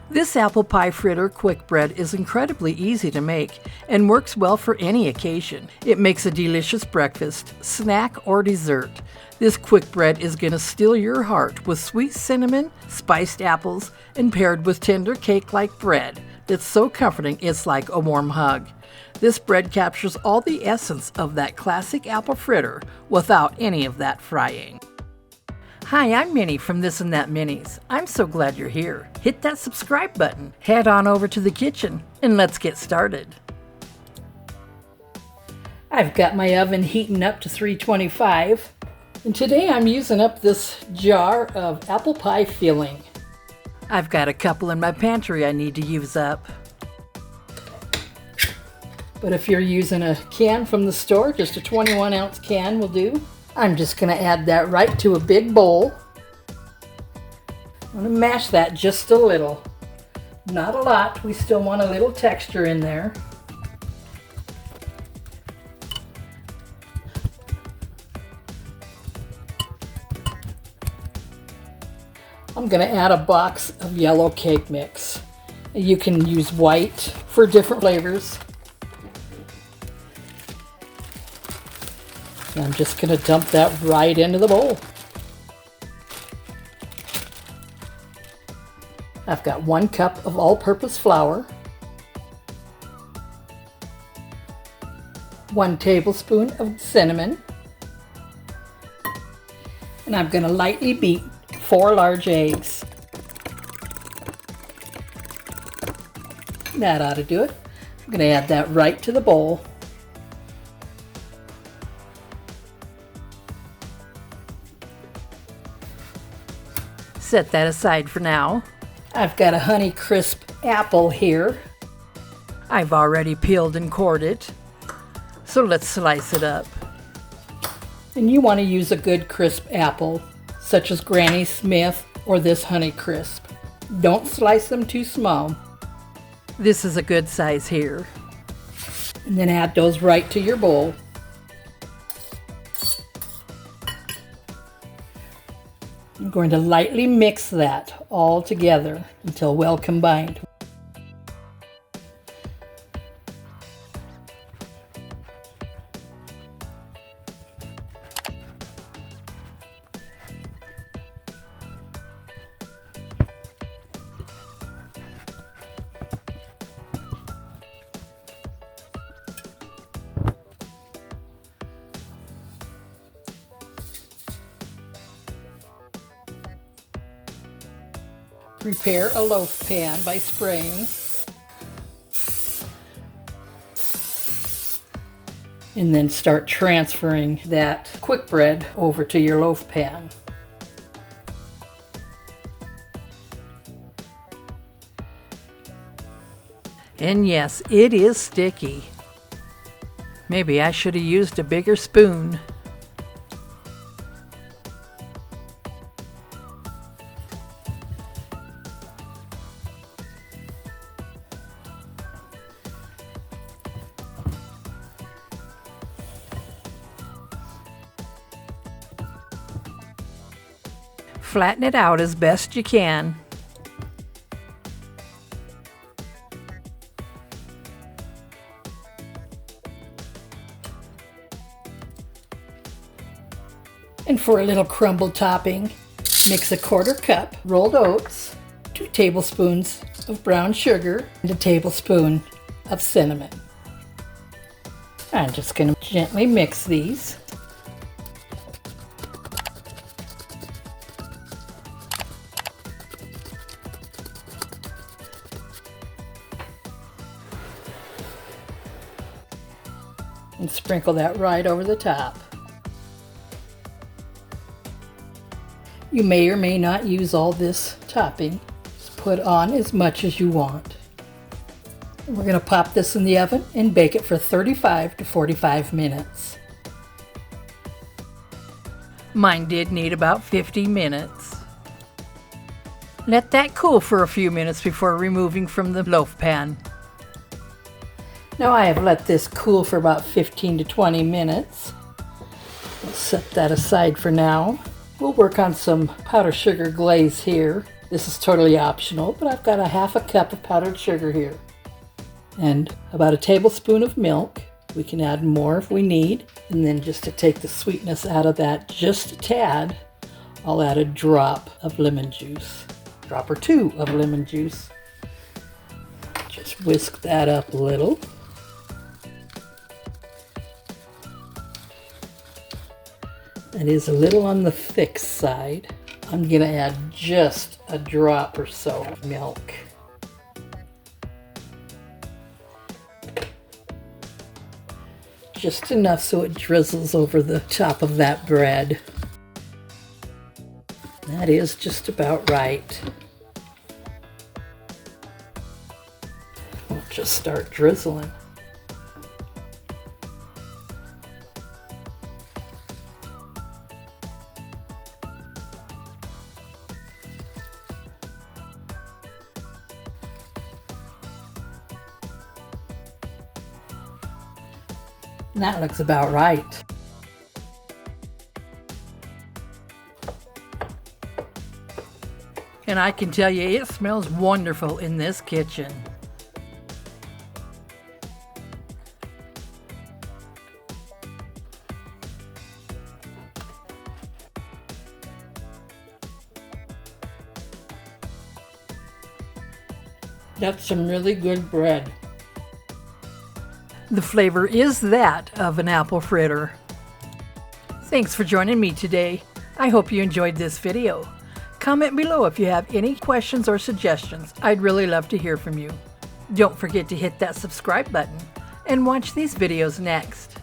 This apple pie fritter quick bread is incredibly easy to make and works well for any occasion. It makes a delicious breakfast, snack, or dessert. This quick bread is going to steal your heart with sweet cinnamon, spiced apples, and paired with tender cake-like bread that's so comforting it's like a warm hug. This bread captures all the essence of that classic apple fritter without any of that frying. Hi, I'm Minnie from This and That Minis. I'm so glad you're here. Hit that subscribe button, head on over to the kitchen, and let's get started. I've got my oven heating up to 325, and today I'm using up this jar of apple pie filling. I've got a couple in my pantry I need to use up. But if you're using a can from the store, just a 21-ounce can will do. I'm just going to add that right to a big bowl. I'm going to mash that just a little. Not a lot, we still want a little texture in there. I'm going to add a box of yellow cake mix. You can use white for different flavors. I'm just going to dump that right into the bowl. I've got 1 cup of all-purpose flour, 1 tablespoon of cinnamon, and I'm going to lightly beat 4 large eggs. That ought to do it. I'm going to add that right to the bowl. Set that aside for now. I've got a Honey Crisp apple here. I've already peeled and cored it, so let's slice it up. And you want to use a good crisp apple, such as Granny Smith or this Honey Crisp. Don't slice them too small. This is a good size here. And then add those right to your bowl. I'm going to lightly mix that all together until well combined. Prepare a loaf pan by spraying, and then start transferring that quick bread over to your loaf pan. And yes, it is sticky. Maybe I should have used a bigger spoon. Flatten it out as best you can. And for a little crumble topping, mix a 1/4 cup rolled oats, 2 tablespoons of brown sugar, and a tablespoon of cinnamon. I'm just going to gently mix these. And sprinkle that right over the top. You may or may not use all this topping. Just put on as much as you want. We're going to pop this in the oven and bake it for 35 to 45 minutes. Mine did need about 50 minutes. Let that cool for a few minutes before removing from the loaf pan. Now I have let this cool for about 15 to 20 minutes. We'll set that aside for now. We'll work on some powdered sugar glaze here. This is totally optional, but I've got a half a cup of powdered sugar here. And about a tablespoon of milk. We can add more if we need. And then just to take the sweetness out of that just a tad, I'll add a drop of lemon juice. Drop or two of lemon juice. Just whisk that up a little. It is a little on the thick side. I'm gonna add just a drop or so of milk. Just enough so it drizzles over the top of that bread. That is just about right. We'll just start drizzling. That looks about right. And I can tell you, it smells wonderful in this kitchen. That's some really good bread. The flavor is that of an apple fritter. Thanks for joining me today. I hope you enjoyed this video. Comment below if you have any questions or suggestions. I'd really love to hear from you. Don't forget to hit that subscribe button and watch these videos next.